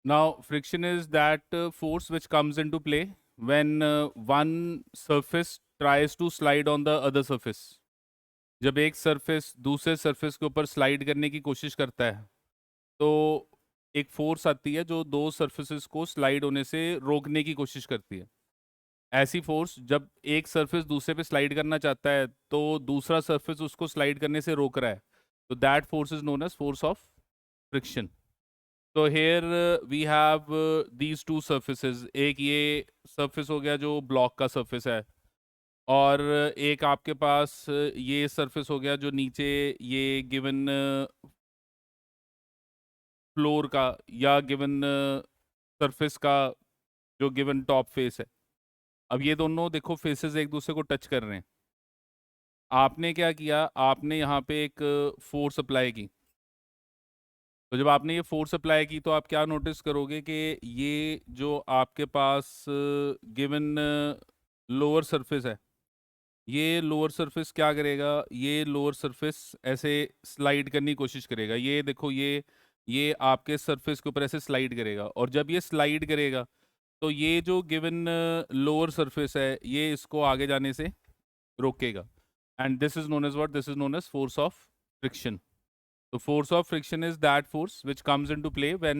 Now, friction is that force which comes into play when one surface tries to slide on the other surface. जब एक surface दूसरे surface के ऊपर slide करने की कोशिश करता है, तो एक फोर्स आती है जो दो सरफेसेस को स्लाइड होने से रोकने की कोशिश करती है। ऐसी फोर्स जब एक सरफेस दूसरे पे स्लाइड करना चाहता है, तो दूसरा सरफेस उसको स्लाइड करने से रोक रहा है। तो that force is known as force of friction. तो here we have these two surfaces. एक ये सरफेस हो गया जो ब्लॉक का सरफेस है, और एक आपके पास ये सरफेस हो गया जो नीचे ये गिवन फ्लोर का या गिवन सरफेस का जो गिवन टॉप फेस है। अब ये दोनों देखो फेसेस एक दूसरे को टच कर रहे हैं। आपने क्या किया, आपने यहाँ पे एक फोर्स अप्लाई की। तो जब आपने ये फोर्स अप्लाई की तो आप क्या नोटिस करोगे कि ये जो आपके पास गिवन लोअर सरफेस है, ये लोअर सरफेस क्या करेगा, ये लोअर सरफेस ऐसे स्लाइड करने की कोशिश करेगा। ये देखो ये आपके सरफेस के ऊपर ऐसे स्लाइड करेगा, और जब ये स्लाइड करेगा तो ये जो गिवन लोअर सरफेस है ये इसको आगे जाने से रोकेगा। And this is known as what, this is known as force of friction. The force of friction is that force which comes into play when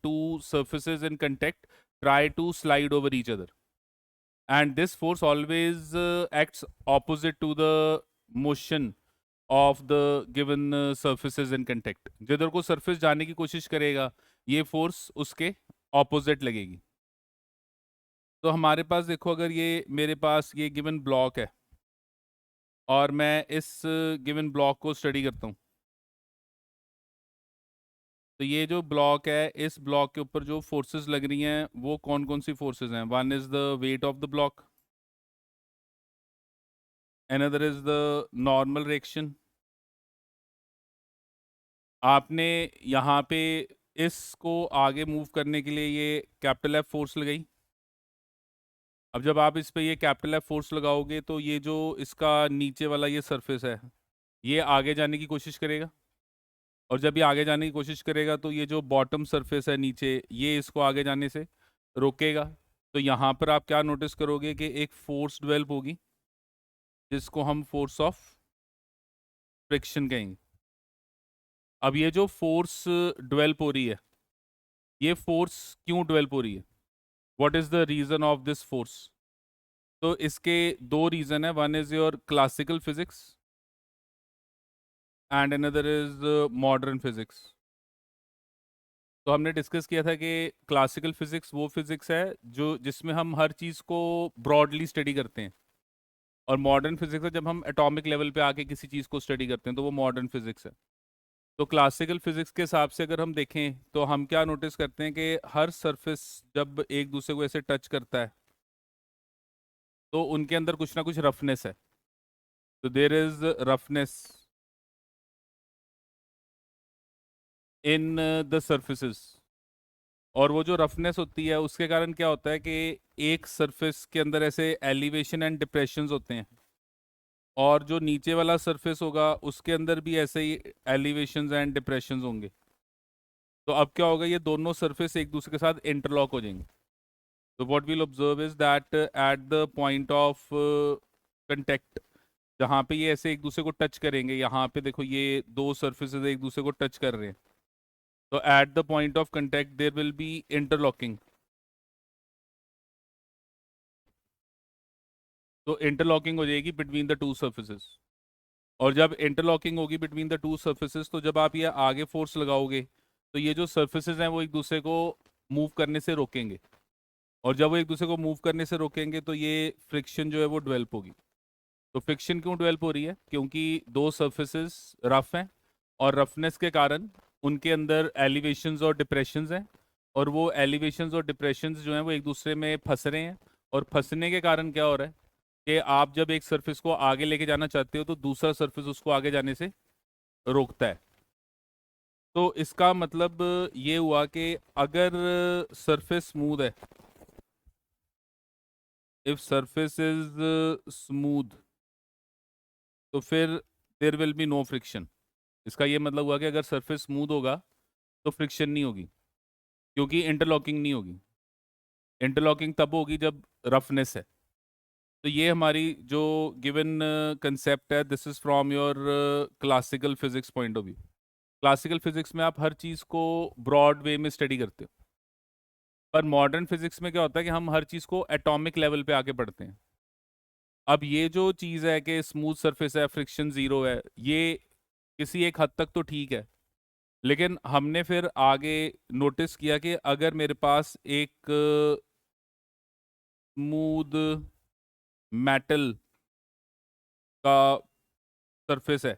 two surfaces in contact try to slide over each other. And this force always acts opposite to the motion of the given surfaces in contact. जिधर को surface जाने की कोशिश करेगा, ये force उसके opposite लगेगी। तो हमारे पास देखो, अगर ये मेरे पास ये given block है और मैं इस given block को study करता हूँ, तो ये जो ब्लॉक है, इस ब्लॉक के ऊपर जो फोर्सेस लग रही हैं वो कौन कौन सी फोर्सेस हैं? One is the weight of the block, another is the normal reaction. आपने यहाँ पे इसको आगे मूव करने के लिए ये कैपिटल एफ फोर्स लगाई। अब जब आप इस पे ये कैपिटल एफ फोर्स लगाओगे तो ये जो इसका नीचे वाला ये सरफेस है, ये आगे जाने की कोशिश करेगा, और जब ये आगे जाने की कोशिश करेगा तो ये जो बॉटम सरफेस है नीचे, ये इसको आगे जाने से रोकेगा। तो यहाँ पर आप क्या नोटिस करोगे कि एक फोर्स डेवलप होगी जिसको हम फोर्स ऑफ फ्रिक्शन कहेंगे। अब ये जो फोर्स डेवलप हो रही है, ये फोर्स क्यों डेवलप हो रही है? What is the reason of this force? तो इसके दो रीजन है। One is your classical physics and another is modern physics. तो हमने डिस्कस किया था कि क्लासिकल फिजिक्स वो फिजिक्स है जो जिसमें हम हर चीज़ को ब्रॉडली स्टडी करते हैं, और मॉडर्न फिजिक्स है जब हम एटॉमिक लेवल पे आके किसी चीज़ को स्टडी करते हैं, तो वो मॉडर्न फिजिक्स है। तो क्लासिकल फिजिक्स के हिसाब से अगर हम देखें तो हम क्या नोटिस करते हैं कि हर सरफेस जब एक दूसरे को ऐसे टच करता है तो उनके अंदर कुछ ना कुछ रफनेस है। तो there is roughness in the surfaces, और वो जो रफनेस होती है उसके कारण क्या होता है कि एक सरफेस के अंदर ऐसे एलिवेशन एंड डिप्रेशंस होते हैं, और जो नीचे वाला सरफेस होगा उसके अंदर भी ऐसे ही एलिवेशंस एंड डिप्रेशंस होंगे। तो अब क्या होगा, ये दोनों सरफेस एक दूसरे के साथ इंटरलॉक हो जाएंगे। तो what we'll observe is that at the point of contact, जहाँ पे ये ऐसे एक दूसरे को टच करेंगे, यहाँ पे देखो ये दो सरफेसेस एक दूसरे को टच कर रहे हैं, तो at the point of contact there will be interlocking. तो इंटरलॉकिंग हो जाएगी बिटवीन द टू सर्फेसेस, और जब इंटरलॉकिंग होगी बिटवीन द टू सर्फेसेस तो जब आप ये आगे फोर्स लगाओगे तो ये जो सर्फेसेस हैं वो एक दूसरे को मूव करने से रोकेंगे, और जब वो एक दूसरे को मूव करने से रोकेंगे तो ये फ्रिक्शन जो है वो डेवलप होगी। तो फ्रिक्शन क्यों डेवलप हो रही है? क्योंकि दो सर्फेसेस रफ हैं, और रफनेस के कारण उनके अंदर एलिवेशंस और डिप्रेशंस हैं, और वो एलिवेशंस और डिप्रेशंस जो हैं वो एक दूसरे में फंस रहे हैं, और फंसने के कारण क्या हो रहा है कि आप जब एक सरफेस को आगे लेके जाना चाहते हो तो दूसरा सरफेस उसको आगे जाने से रोकता है। तो इसका मतलब ये हुआ कि अगर सरफेस स्मूथ है, इफ सरफेस इज स्मूथ, तो फिर there will be no friction. इसका ये मतलब हुआ कि अगर सरफेस स्मूथ होगा तो फ्रिक्शन नहीं होगी। क्योंकि इंटरलॉकिंग नहीं होगी। इंटरलॉकिंग तब होगी जब रफनेस है। तो ये हमारी जो गिवन कंसेप्ट है, this is from your classical physics point of view. Classical physics में आप हर चीज़ को ब्रॉड वे में स्टडी करते हो, पर मॉडर्न फिजिक्स में क्या होता है कि हम हर चीज़ को एटॉमिक लेवल पे आके पढ़ते हैं। अब ये जो चीज़ है कि स्मूथ सरफेस है, फ्रिक्शन ज़ीरो है, ये किसी एक हद तक तो ठीक है, लेकिन हमने फिर आगे नोटिस किया कि अगर मेरे पास एक स्मूथ मेटल का सरफेस है।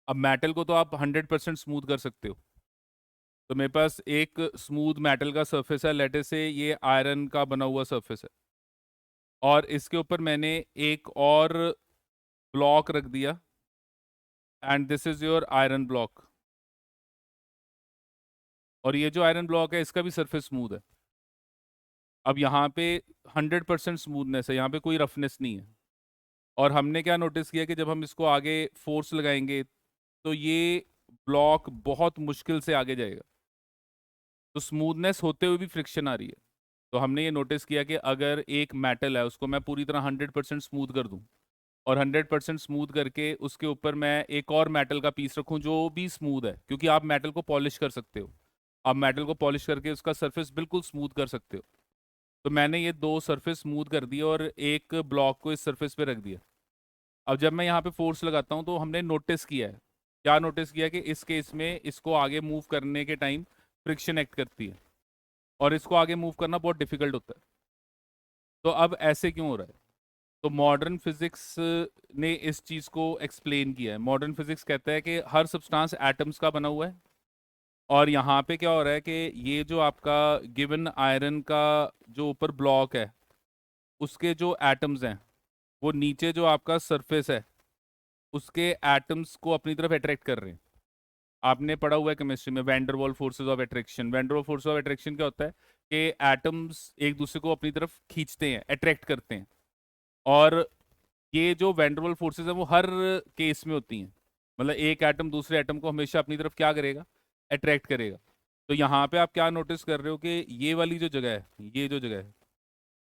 अब मेटल को तो आप 100% स्मूथ कर सकते हो। तो मेरे पास एक स्मूथ मेटल का सरफेस है, लेटे से ये आयरन का बना हुआ सरफेस है, और इसके ऊपर मैंने एक और ब्लॉक रख दिया, and this is your iron block. और ये जो आयरन ब्लॉक है इसका भी सरफेस स्मूथ है। अब यहाँ पे 100% स्मूथनेस है, यहाँ पे कोई रफनेस नहीं है। और हमने क्या नोटिस किया कि जब हम इसको आगे फोर्स लगाएंगे तो ये ब्लॉक बहुत मुश्किल से आगे जाएगा। तो स्मूथनेस होते हुए भी फ्रिक्शन आ रही है। तो हमने ये नोटिस किया कि अगर एक मेटल है उसको मैं पूरी तरह 100% स्मूथ कर दूं, और 100% स्मूथ करके उसके ऊपर मैं एक और मेटल का पीस रखूं जो भी स्मूथ है, क्योंकि आप मेटल को पॉलिश कर सकते हो, आप मेटल को पॉलिश करके उसका सरफेस बिल्कुल स्मूथ कर सकते हो। तो मैंने ये दो सरफेस स्मूथ कर दिए और एक ब्लॉक को इस सरफेस पे रख दिया। अब जब मैं यहाँ पे फोर्स लगाता हूँ तो हमने नोटिस किया है, क्या नोटिस किया कि इस केस में इसको आगे मूव करने के टाइम फ्रिक्शन एक्ट करती है, और इसको आगे मूव करना बहुत डिफिकल्ट होता है। तो अब ऐसे क्यों हो रहा है? तो मॉडर्न फिजिक्स ने इस चीज़ को एक्सप्लेन किया है। मॉडर्न फिजिक्स कहता है कि हर सब्सटेंस एटम्स का बना हुआ है, और यहाँ पे क्या हो रहा है कि ये जो आपका गिवन आयरन का जो ऊपर ब्लॉक है उसके जो एटम्स हैं वो नीचे जो आपका सरफेस है उसके एटम्स को अपनी तरफ अट्रैक्ट कर रहे हैं। आपने पढ़ा हुआ है केमिस्ट्री में वैन डर वाल forces of attraction. Van der वाल फोर्स ऑफ अट्रैक्शन क्या होता है कि एटम्स एक दूसरे को अपनी तरफ खींचते हैं, अट्रैक्ट करते हैं। और ये जो वैन डर वाल फोर्सेज है वो हर केस में होती हैं। मतलब एक एटम दूसरे एटम को हमेशा अपनी तरफ क्या करेगा, अट्रैक्ट करेगा। तो यहाँ पे आप क्या नोटिस कर रहे हो कि ये वाली जो जगह है, ये जो जगह है,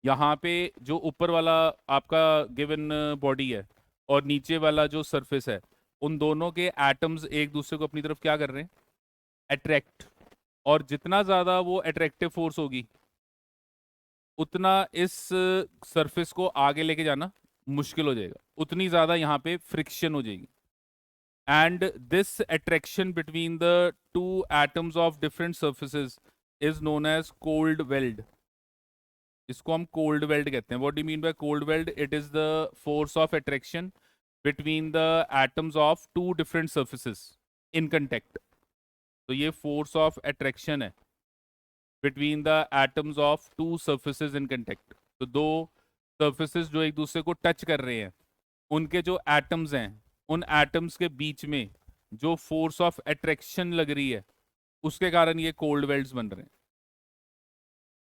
यहाँ पे जो ऊपर वाला आपका गिवन बॉडी है और नीचे वाला जो सरफेस है, उन दोनों के एटम्स एक दूसरे को अपनी तरफ क्या कर रहे हैं, अट्रैक्ट। और जितना ज़्यादा वो अट्रैक्टिव फोर्स होगी उतना इस सरफेस को आगे लेके जाना मुश्किल हो जाएगा, उतनी ज़्यादा यहाँ पे फ्रिक्शन हो जाएगी। And this attraction between the two atoms of different surfaces is known as cold weld. इसको हम कोल्ड वेल्ड कहते हैं। What do mean by cold weld? It is the force of attraction between the atoms of two different surfaces in contact. तो ये force of attraction है between the atoms of two surfaces in contact. तो दो surfaces जो एक दूसरे को touch कर रहे हैं, उनके जो एटम्स हैं, उन एटम्स के बीच में जो फोर्स ऑफ अट्रैक्शन लग रही है उसके कारण ये कोल्ड वेल्ड्स बन रहे हैं।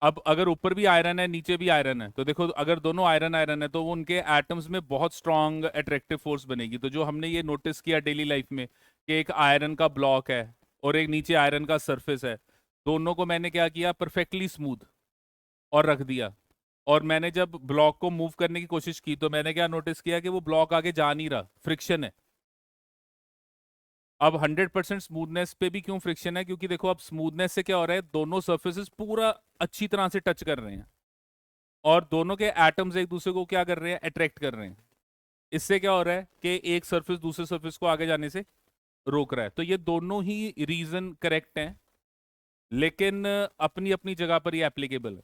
अब अगर ऊपर भी आयरन है नीचे भी आयरन है, तो देखो अगर दोनों आयरन आयरन है तो वो उनके एटम्स में बहुत स्ट्रांग अट्रैक्टिव फोर्स बनेगी। तो जो हमने ये नोटिस किया डेली लाइफ में कि एक आयरन का ब्लॉक है और एक नीचे आयरन का सरफेस है, दोनों को मैंने क्या किया, परफेक्टली स्मूथ और रख दिया। और मैंने जब ब्लॉक को मूव करने की कोशिश की तो मैंने क्या नोटिस किया कि वो ब्लॉक आगे जा नहीं रहा, फ्रिक्शन है। अब 100% स्मूथनेस पे भी क्यों फ्रिक्शन है? क्योंकि देखो अब स्मूथनेस से क्या हो रहा है, दोनों सर्फेसेस पूरा अच्छी तरह से टच कर रहे हैं और दोनों के एटम्स एक दूसरे को क्या कर रहे हैं, अट्रैक्ट कर रहे हैं। इससे क्या हो रहा है कि एक सरफेस दूसरे सरफेस को आगे जाने से रोक रहा है। तो ये दोनों ही रीजन करेक्ट हैं, लेकिन अपनी अपनी जगह पर ये एप्लीकेबल है।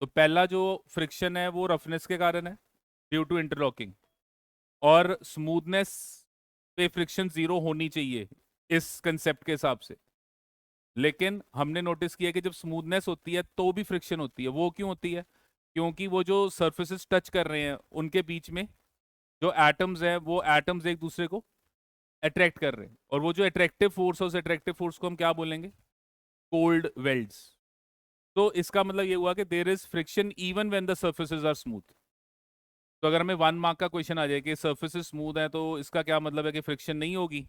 तो पहला जो फ्रिक्शन है वो रफनेस के कारण है ड्यू टू इंटरलॉकिंग, और स्मूथनेस पे फ्रिक्शन जीरो होनी चाहिए इस कंसेप्ट के हिसाब से। लेकिन हमने नोटिस किया कि जब स्मूथनेस होती है तो भी फ्रिक्शन होती है। वो क्यों होती है? क्योंकि वो जो सरफेसेस टच कर रहे हैं उनके बीच में जो एटम्स हैं वो एटम्स एक दूसरे को अट्रैक्ट कर रहे हैं, और वो जो अट्रैक्टिव फोर्स है उस अट्रैक्टिव फोर्स को हम क्या बोलेंगे, कोल्ड वेल्ड्स। तो इसका मतलब ये हुआ कि there is friction even when the surfaces are smooth. तो अगर हमें 1 मार्क का क्वेश्चन आ जाए कि सर्फेसेस स्मूथ है तो इसका क्या मतलब है कि फ्रिक्शन नहीं होगी?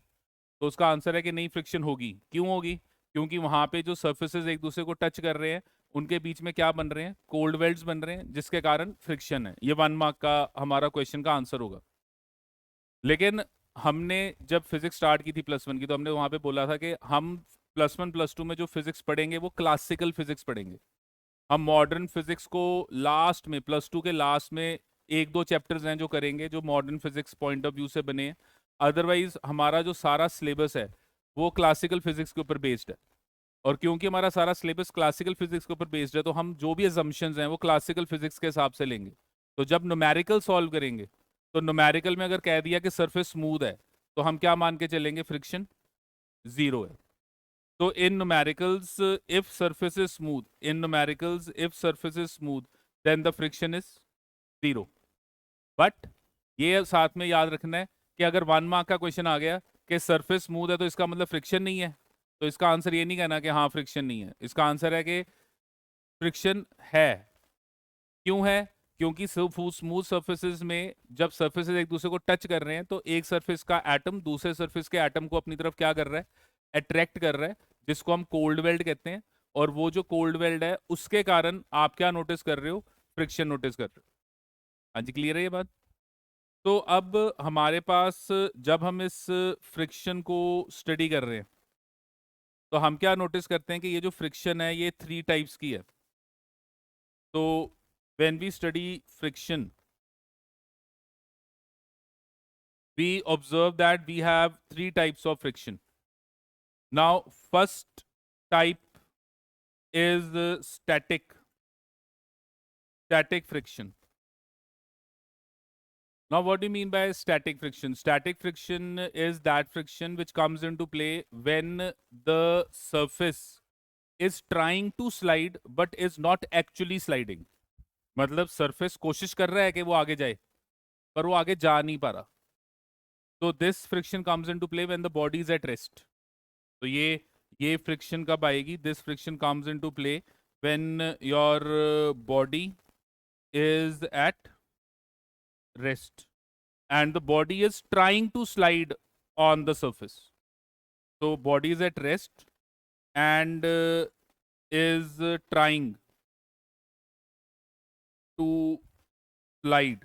तो उसका आंसर है कि नहीं, फ्रिक्शन होगी। क्यों होगी? क्योंकि वहां पे जो सर्फेसेस एक दूसरे को टच कर रहे हैं उनके बीच में क्या बन रहे हैं, कोल्ड वेल्ड्स बन रहे हैं, जिसके कारण फ्रिक्शन है। ये 1 मार्क का हमारा क्वेश्चन का आंसर होगा। लेकिन हमने जब फिजिक्स स्टार्ट की थी +1 की, तो हमने वहां पे बोला था कि हम +1 +2 में जो फिजिक्स पढ़ेंगे वो क्लासिकल फिजिक्स पढ़ेंगे। हम मॉडर्न फिजिक्स को लास्ट में, +2 के लास्ट में 1-2 चैप्टर्स हैं जो करेंगे, जो modern physics point of view से बने हैं। अदरवाइज हमारा जो सारा सिलेबस है वो क्लासिकल फिजिक्स के ऊपर बेस्ड है। और क्योंकि हमारा सारा सिलेबस क्लासिकल फिजिक्स के ऊपर बेस्ड है, तो हम जो भी असम्पशंस हैं वो क्लासिकल फिजिक्स के हिसाब से लेंगे। तो जब न्यूमेरिकल सॉल्व करेंगे, तो न्यूमेरिकल में अगर कह दिया कि सरफेस स्मूथ है, तो हम क्या मान के चलेंगे, फ्रिक्शन 0 है। तो in numericals if surface is smooth, in numericals if surface is smooth, then the friction is 0। But ये साथ में याद रखना है कि अगर 1 मार्क का क्वेश्चन आ गया कि सरफेस स्मूथ है तो इसका मतलब फ्रिक्शन नहीं है, तो इसका आंसर ये नहीं कहना कि हाँ फ्रिक्शन नहीं है। इसका आंसर है कि फ्रिक्शन है। क्यों है? क्योंकि स्मूथ सर्फेसेस में जब सर्फेसेस एक दूसरे को टच कर रहे हैं, तो एक सरफेस का एटम दूसरे सरफेस के एटम को अपनी तरफ क्या कर रहा है, अट्रैक्ट कर रहा है, जिसको हम कोल्ड वेल्ड कहते हैं। और वो जो कोल्ड वेल्ड है उसके कारण आप क्या नोटिस कर रहे हो, फ्रिक्शन नोटिस कर रहे हो। हाँ जी, क्लियर है ये बात? तो अब हमारे पास जब हम इस फ्रिक्शन को स्टडी कर रहे हैं, तो हम क्या नोटिस करते हैं कि ये जो फ्रिक्शन है ये 3 टाइप्स की है। तो when we study friction, we observe that we have 3 types of friction. Now, first type is static friction. Now, what do you mean by static friction? Static friction is that friction which comes into play when the surface is trying to slide but is not actually sliding. मतलब surface कोशिश कर रहा है कि वो आगे जाए, पर वो आगे जा नहीं पा रहा। तो this friction comes into play when the body is at rest. तो ये फ्रिक्शन कब आएगी? This friction comes into play when your body is at rest and the body is trying to slide on the surface. So body is at rest and is trying to slide.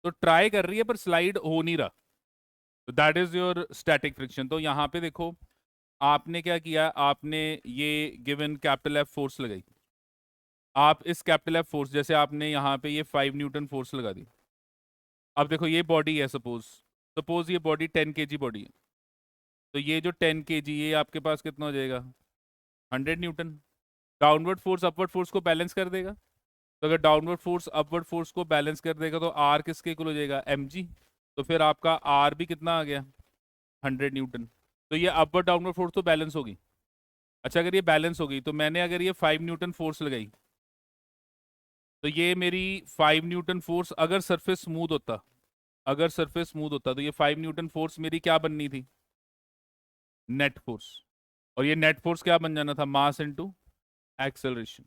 तो try कर रही है पर slide हो नहीं रहा। तो that is your static friction. तो यहाँ पे देखो, आपने क्या किया, आपने ये गिवन कैपिटल F फोर्स लगाई। आप इस कैपिटल F फोर्स, जैसे आपने यहाँ पे ये 5 न्यूटन फोर्स लगा दी। अब देखो ये बॉडी है, सपोज ये बॉडी 10 kg बॉडी है। तो ये जो 10 kg, ये आपके पास कितना हो जाएगा, 100 Newton. Downward force upward force को बैलेंस कर देगा। तो अगर डाउनवर्ड फोर्स अपवर्ड फोर्स को बैलेंस कर देगा, तो आर किसके इक्वल हो जाएगा, mg। तो फिर आपका आर भी कितना आ गया, 100 न्यूटन। तो ये अपवर्ड डाउनवर्ड फोर्स तो बैलेंस होगी। अच्छा, अगर ये बैलेंस होगी, तो मैंने अगर ये 5 न्यूटन फोर्स लगाई, तो ये मेरी 5 न्यूटन फोर्स, अगर सरफेस स्मूथ होता, अगर सरफेस स्मूथ होता, तो ये 5 न्यूटन फोर्स मेरी क्या बननी थी, नेट फोर्स। और ये नेट फोर्स क्या बन जाना था, मास इनटू एक्सेलरेशन।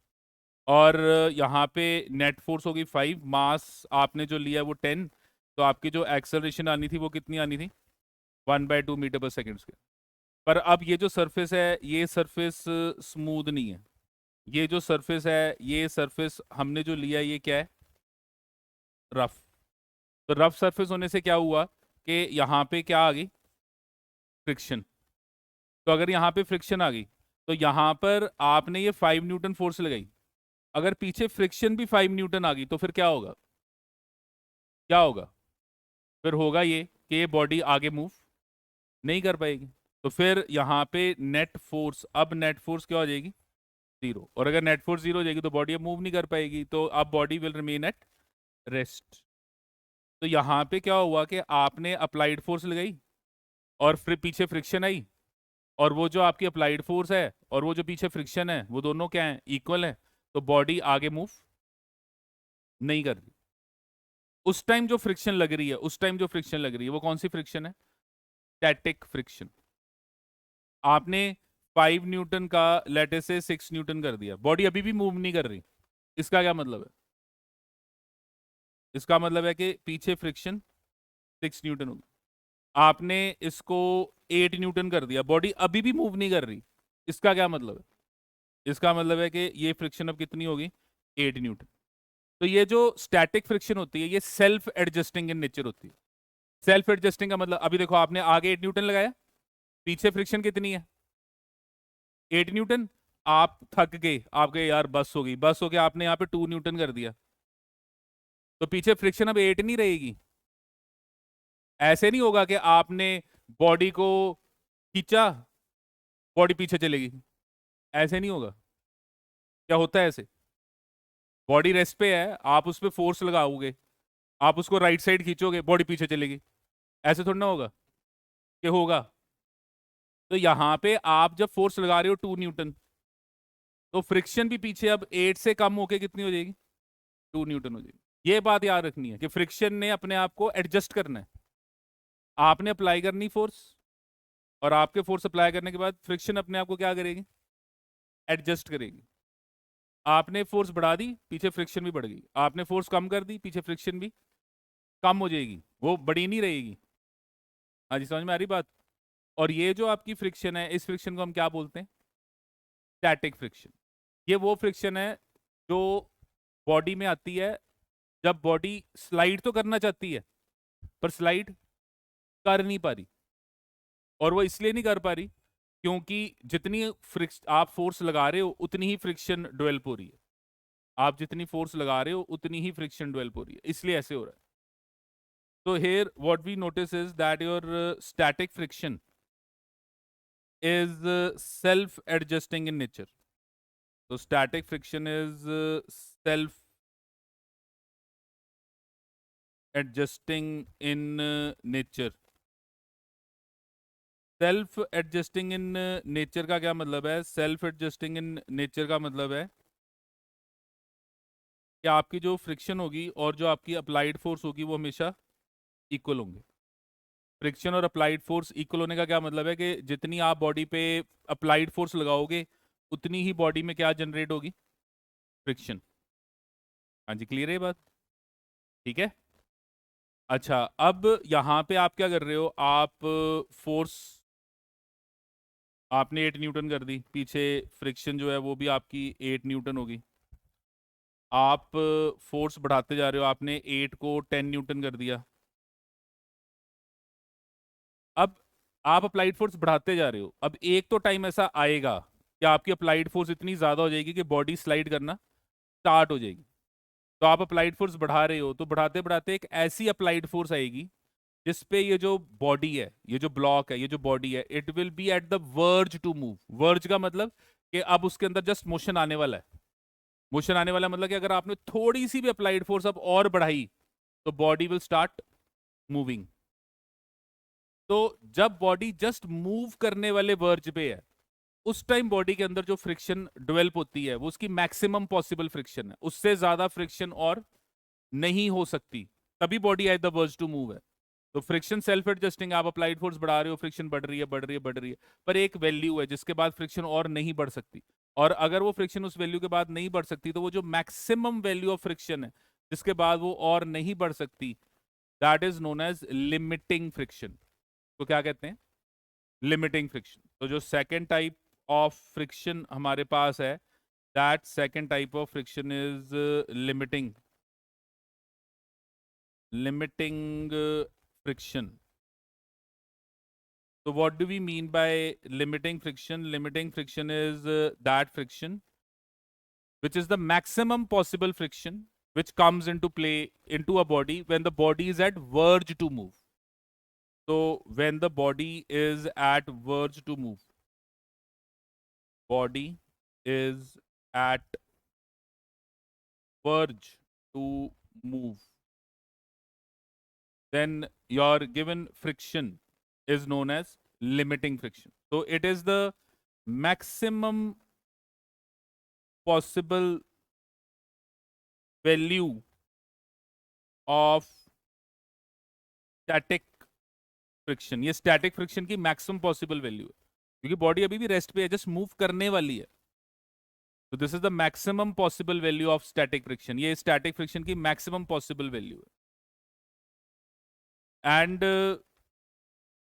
और यहाँ पे नेट फोर्स होगी 5, मास आपने जो लिया वो 10, तो आपकी जो एक्सेलरेशन आनी थी वो कितनी आनी थी, 1/2 मीटर पर सेकेंड के। पर अब ये जो सरफेस है, ये सरफेस स्मूथ नहीं है। ये जो सरफेस है, ये सरफेस हमने जो लिया ये क्या है, रफ। तो रफ सरफेस होने से क्या हुआ कि यहाँ पे क्या आ गई, फ्रिक्शन। तो अगर यहाँ पे फ्रिक्शन आ गई, तो यहाँ पर आपने ये 5 न्यूटन फोर्स लगाई, अगर पीछे फ्रिक्शन भी 5 न्यूटन आ गई, तो फिर क्या होगा, क्या होगा, फिर होगा ये कि ये बॉडी आगे मूव नहीं कर पाएगी। तो फिर यहाँ पे नेट फोर्स, अब नेट फोर्स क्या हो जाएगी, 0। और अगर नेट फोर्स 0 हो जाएगी, तो बॉडी अब मूव नहीं कर पाएगी, तो अब body will remain at rest. तो यहाँ पे क्या हुआ कि आपने अप्लाइड फोर्स लगाई और फिर पीछे फ्रिक्शन आई, और वो जो आपकी अप्लाइड फोर्स है और वो जो पीछे फ्रिक्शन है, वो दोनों क्या है, इक्वल है। तो बॉडी आगे मूव नहीं कर रही। उस टाइम जो फ्रिक्शन लग रही है, उस टाइम जो फ्रिक्शन लग रही है वो कौन सी फ्रिक्शन है, स्टैटिक फ्रिक्शन। आपने 5 न्यूटन का लेटे से 6 न्यूटन कर दिया, बॉडी अभी भी मूव नहीं कर रही। इसका क्या मतलब है, इसका मतलब है कि पीछे फ्रिक्शन 6 न्यूटन होगी। आपने इसको 8 न्यूटन कर दिया, बॉडी अभी भी मूव नहीं कर रही, इसका क्या मतलब है? इसका मतलब है कि ये फ्रिक्शन अब कितनी होगी? 8 न्यूटन। तो ये जो स्टैटिक फ्रिक्शन होती है ये सेल्फ एडजस्टिंग इन नेचर होती है। सेल्फ एडजस्टिंग का मतलब अभी देखो आपने आगे 8 न्यूटन लगाया, पीछे फ्रिक्शन कितनी है? 8 न्यूटन। आप थक गए, आप गए यार बस हो गई, बस हो गया, आपने यहाँ पे 2 न्यूटन कर दिया, तो पीछे फ्रिक्शन अब 8 नहीं रहेगी। ऐसे नहीं होगा कि आपने बॉडी को खींचा, बॉडी पीछे चलेगी, ऐसे नहीं होगा। क्या होता है ऐसे? बॉडी रेस्ट पे है, आप उस पर फोर्स लगाओगे, आप उसको राइट साइड खींचोगे, बॉडी पीछे चलेगी, ऐसे थोड़ा ना होगा कि होगा। तो यहां पे आप जब फोर्स लगा रहे हो 2 न्यूटन, तो फ्रिक्शन भी पीछे अब 8 से कम होके कितनी हो जाएगी? 2 न्यूटन हो जाएगी। ये बात याद रखनी है कि फ्रिक्शन ने अपने आप को एडजस्ट करना है। आपने अप्लाई करनी फोर्स, और आपके फोर्स अप्लाई करने के बाद फ्रिक्शन अपने आप को क्या करेगी? एडजस्ट करेगी। आपने फोर्स बढ़ा दी, पीछे फ्रिक्शन भी बढ़ गई, आपने फोर्स कम कर दी, पीछे फ्रिक्शन भी कम हो जाएगी, वो बड़ी नहीं रहेगी। हाँ जी, समझ में आ रही बात? और ये जो आपकी फ्रिक्शन है, इस फ्रिक्शन को हम क्या बोलते हैं? Static friction. ये वो फ्रिक्शन है जो बॉडी में आती है जब बॉडी स्लाइड तो करना चाहती है पर स्लाइड कर नहीं पा रही। और वो इसलिए नहीं कर पा रही क्योंकि जितनी आप फोर्स लगा रहे हो उतनी ही फ्रिक्शन डेवलप हो रही है। आप जितनी फोर्स लगा रहे हो उतनी ही फ्रिक्शन डेवलप हो रही है, इसलिए ऐसे हो रहा है। तो here what we notice is that your static friction is self adjusting in nature. So static friction is self adjusting in nature. Self adjusting in nature का क्या मतलब है? सेल्फ एडजस्टिंग इन नेचर का मतलब है कि आपकी जो फ्रिक्शन होगी और जो आपकी अप्लाइड फोर्स होगी वो हमेशा इक्वल होंगे। फ्रिक्शन और अप्लाइड फोर्स इक्वल होने का क्या मतलब है कि जितनी आप बॉडी पे अप्लाइड फोर्स लगाओगे उतनी ही बॉडी में क्या जनरेट होगी? फ्रिक्शन। हाँ जी, क्लियर है ये बात? ठीक है। अच्छा, अब यहां पे आप क्या कर रहे हो? आप फोर्स आपने 8 न्यूटन कर दी, पीछे फ्रिक्शन जो है वो भी आपकी 8 न्यूटन होगी। आप फोर्स बढ़ाते जा रहे हो, आपने 8 को 10 न्यूटन कर दिया। अब आप अप्लाइड फोर्स बढ़ाते जा रहे हो, अब एक तो टाइम ऐसा आएगा कि आपकी अप्लाइड फोर्स इतनी ज्यादा हो जाएगी कि बॉडी स्लाइड करना स्टार्ट हो जाएगी। तो आप अप्लाइड फोर्स बढ़ा रहे हो, तो बढ़ाते बढ़ाते एक ऐसी अप्लाइड फोर्स आएगी जिस पे ये जो बॉडी है, ये जो ब्लॉक है, ये जो बॉडी है, it will be at the verge to move. Verge का मतलब कि अब उसके अंदर जस्ट मोशन आने वाला है। मोशन आने वाला मतलब कि अगर आपने थोड़ी सी भी अप्लाइड फोर्स अब और बढ़ाई तो बॉडी विल स्टार्ट मूविंग। तो जब बॉडी जस्ट मूव करने वाले वर्ज पे है, उस टाइम बॉडी के अंदर जो फ्रिक्शन डेवलप होती है वो उसकी मैक्सिमम पॉसिबल फ्रिक्शन है, उससे ज्यादा फ्रिक्शन और नहीं हो सकती, तभी body at the verge to move है। तो फ्रिक्शन सेल्फ एडजस्टिंग, आप अप्लाइड फोर्स बढ़ा रहे हो, फ्रिक्शन बढ़ रही है बढ़ रही है बढ़ रही है, पर एक वैल्यू है जिसके बाद फ्रिक्शन और नहीं बढ़ सकती। और अगर वो फ्रिक्शन उस वैल्यू के बाद नहीं बढ़ सकती तो वो जो मैक्सिमम वैल्यू ऑफ फ्रिक्शन है जिसके बाद वो और नहीं बढ़ सकती, that is known as limiting friction. तो क्या कहते हैं? Limiting friction. तो जो सेकेंड टाइप ऑफ फ्रिक्शन हमारे पास है, that second type of friction is limiting friction. So what do we mean by limiting friction? Limiting friction is that friction which is the maximum possible friction which comes into play into a body when the body is at verge to move. So when the body is at verge to move, body is at verge to move, then your given friction is known as limiting friction. So it is the maximum possible value of static friction. ये static friction की maximum possible value है क्योंकि body अभी भी rest पे है, just move करने वाली है। तो this is the maximum possible value of static friction. ये स्टैटिक फ्रिक्शन की मैक्सिमम पॉसिबल वैल्यू है। And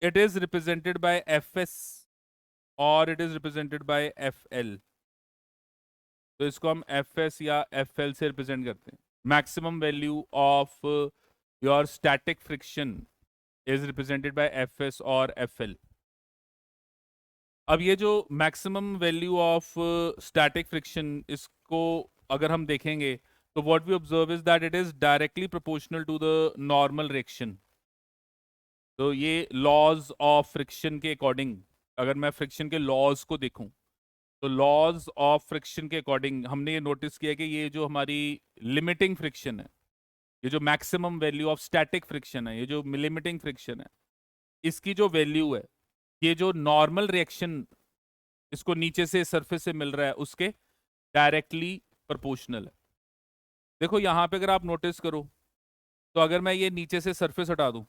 it is represented by Fs or it is represented by Fl. तो इसको हम Fs या Fl से रिप्रेजेंट करते हैं. Maximum value of your static friction is represented by Fs और Fl. अब ये जो maximum value of static friction, इसको अगर हम देखेंगे तो what we observe is that it is directly proportional to the normal reaction. तो ये लॉज ऑफ फ्रिक्शन के अकॉर्डिंग, अगर मैं फ्रिक्शन के लॉज को देखूं तो लॉज ऑफ फ्रिक्शन के अकॉर्डिंग हमने ये नोटिस किया कि ये जो हमारी लिमिटिंग फ्रिक्शन है, ये जो maximum value of static friction है, ये जो लिमिटिंग फ्रिक्शन है, इसकी जो वैल्यू है, ये जो नॉर्मल रिएक्शन इसको नीचे से सरफेस से मिल रहा है उसके डायरेक्टली प्रोपोर्शनल है. देखो यहाँ पे अगर आप नोटिस करो तो अगर मैं ये नीचे से सरफेस हटा दूं